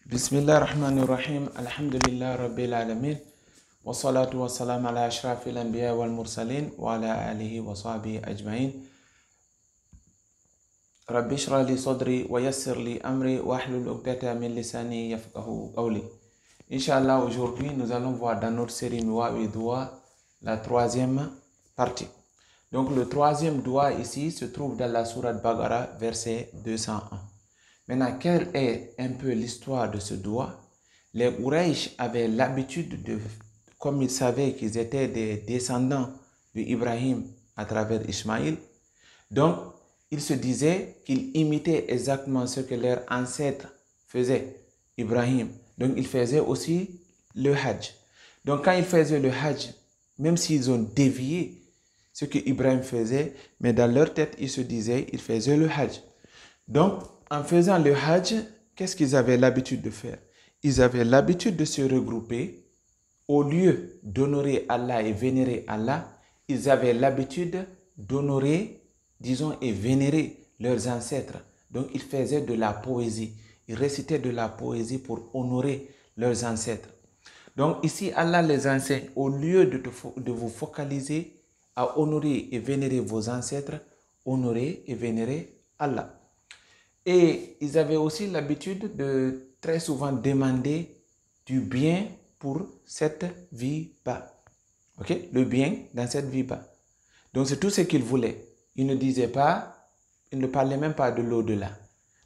Bismillah ar-Rahman ar-Rahim, alhamdulillah rabbil alamin, wa salatu wa salam ala ashrafil anbiya wal mursalin, wa ala alihi wa sahbihi ajma'in. Rabbi shrah li sadri wa yassir li amri wa ahlul uqdata min lisani yafqahu qawli. Inch'Allah, aujourd'hui nous allons voir dans notre série Miwa'i Dua la troisième partie. Donc le troisième doigt ici se trouve dans la sourate Baqara, verset 201. Maintenant, quelle est un peu l'histoire de ce doigt? Les Quraysh avaient l'habitude de, comme ils savaient qu'ils étaient des descendants d'Ibrahim à travers Ismaïl, donc ils se disaient qu'ils imitaient exactement ce que leurs ancêtres faisaient, Ibrahim. Donc ils faisaient aussi le Hajj. Donc quand ils faisaient le Hajj, même s'ils ont dévié ce que Ibrahim faisait, mais dans leur tête, ils se disaient qu'ils faisaient le Hajj. Donc, en faisant le Hajj, qu'est-ce qu'ils avaient l'habitude de faire? Ils avaient l'habitude de se regrouper. Au lieu d'honorer Allah et vénérer Allah, ils avaient l'habitude d'honorer, disons, et vénérer leurs ancêtres. Donc, ils faisaient de la poésie. Ils récitaient de la poésie pour honorer leurs ancêtres. Donc, ici, Allah les enseigne, au lieu de vous focaliser à honorer et vénérer vos ancêtres, honorer et vénérer Allah. Et ils avaient aussi l'habitude de très souvent demander du bien pour cette vie-bas. Ok? Le bien dans cette vie-bas. Donc c'est tout ce qu'ils voulaient. Ils ne disaient pas, ils ne parlaient même pas de l'au-delà.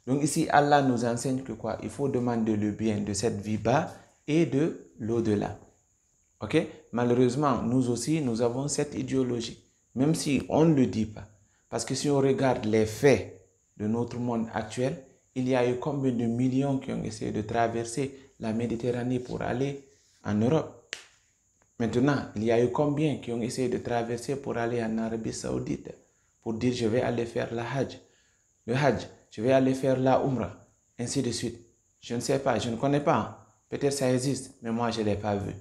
Donc ici, Allah nous enseigne que quoi? Il faut demander le bien de cette vie-bas et de l'au-delà. Ok? Malheureusement, nous aussi, nous avons cette idéologie. Même si on ne le dit pas. Parce que si on regarde les faits de notre monde actuel, il y a eu combien de millions qui ont essayé de traverser la Méditerranée pour aller en Europe. Maintenant, il y a eu combien qui ont essayé de traverser pour aller en Arabie Saoudite, pour dire je vais aller faire le Hajj, je vais aller faire la Umrah, ainsi de suite. Je ne sais pas, je ne connais pas. Peut-être ça existe, mais moi je ne l'ai pas vu.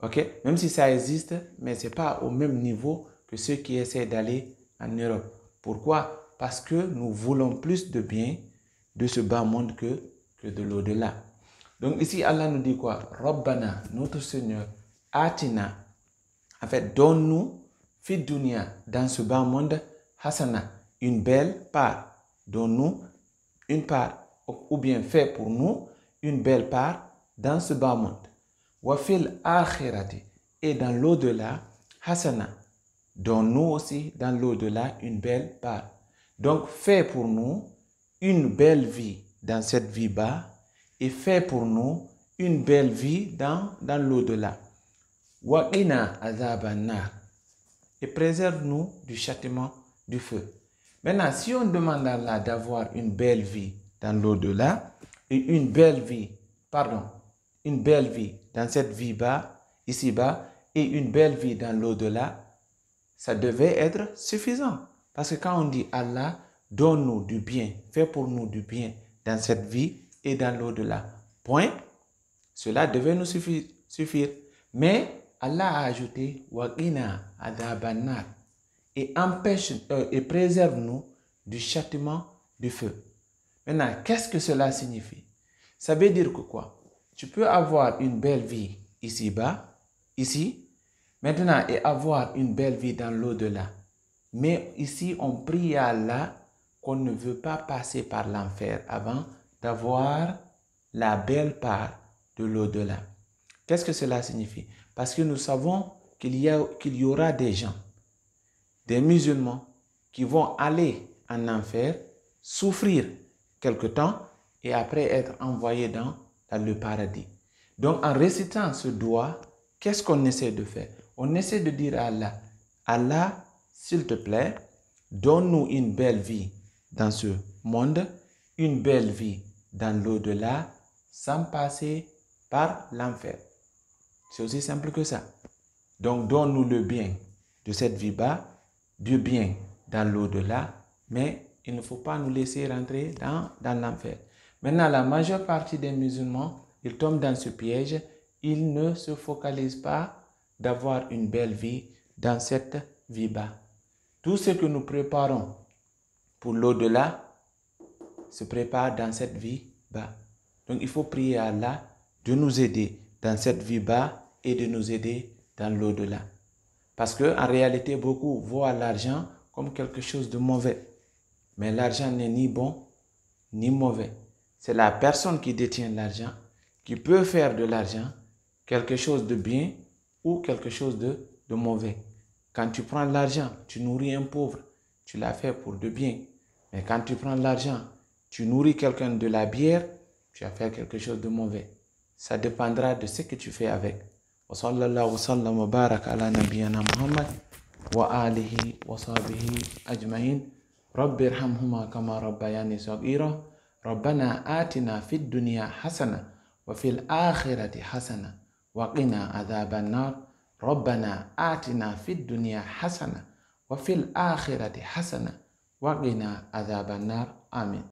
Ok? Même si ça existe, mais ce n'est pas au même niveau que ceux qui essaient d'aller en Europe. Pourquoi? Parce que nous voulons plus de bien de ce bas monde que de l'au-delà. Donc ici, Allah nous dit quoi? Rabbana, notre Seigneur, Atina. En fait, donne-nous, fit dunya, dans ce bas monde, Hasana, une belle part. Donne-nous une part, ou bien fais pour nous une belle part dans ce bas monde. Wafil akhirati, et dans l'au-delà, Hasana, donne-nous aussi dans l'au-delà une belle part. Donc, fais pour nous une belle vie dans cette vie bas et fais pour nous une belle vie dans l'au-delà. Waqina azabannar, et préserve-nous du châtiment du feu. Maintenant, si on demande à Allah d'avoir une belle vie dans l'au-delà et une belle vie dans cette vie bas, ici-bas, et une belle vie dans l'au-delà, ça devait être suffisant. Parce que quand on dit Allah, donne-nous du bien, fais pour nous du bien dans cette vie et dans l'au-delà. Point. Cela devait nous suffire. Mais Allah a ajouté Waqina adhabannar et et préserve-nous du châtiment du feu. Maintenant, qu'est-ce que cela signifie? Ça veut dire que quoi? Tu peux avoir une belle vie ici-bas, ici, maintenant, et avoir une belle vie dans l'au-delà. Mais ici, on prie à Allah qu'on ne veut pas passer par l'enfer avant d'avoir la belle part de l'au-delà. Qu'est-ce que cela signifie? Parce que nous savons qu'il y aura des gens, des musulmans, qui vont aller en enfer, souffrir quelque temps et après être envoyés dans le paradis. Donc, en récitant ce doigt, qu'est-ce qu'on essaie de faire? On essaie de dire à Allah, Allah, s'il te plaît, donne-nous une belle vie dans ce monde, une belle vie dans l'au-delà, sans passer par l'enfer. C'est aussi simple que ça. Donc, donne-nous le bien de cette vie bas, du bien dans l'au-delà, mais il ne faut pas nous laisser rentrer dans l'enfer. Maintenant, la majeure partie des musulmans, ils tombent dans ce piège, ils ne se focalisent pas d'avoir une belle vie dans cette vie bas. Tout ce que nous préparons pour l'au-delà se prépare dans cette vie bas. Donc il faut prier à Allah de nous aider dans cette vie bas et de nous aider dans l'au-delà. Parce qu'en réalité, beaucoup voient l'argent comme quelque chose de mauvais. Mais l'argent n'est ni bon ni mauvais. C'est la personne qui détient l'argent qui peut faire de l'argent quelque chose de bien ou quelque chose de mauvais. Quand tu prends l'argent, tu nourris un pauvre, tu l'as fait pour de bien. Mais quand tu prends l'argent, tu nourris quelqu'un de la bière, tu as fait quelque chose de mauvais. Ça dépendra de ce que tu fais avec. Wa sallallahu wa sallam wa barak ala nabiyyina Muhammad wa alihi wa sahbihi ajma'in. Rabbi irhamhuma kama rabbayani saghira. Rabbana atina fid dunya hasana wa fil akhirati hasana wa qina adhaban nar. Rabbana atina fid dunya hasana wa fil akhirati hasana wa qina adhaban nar. Amin.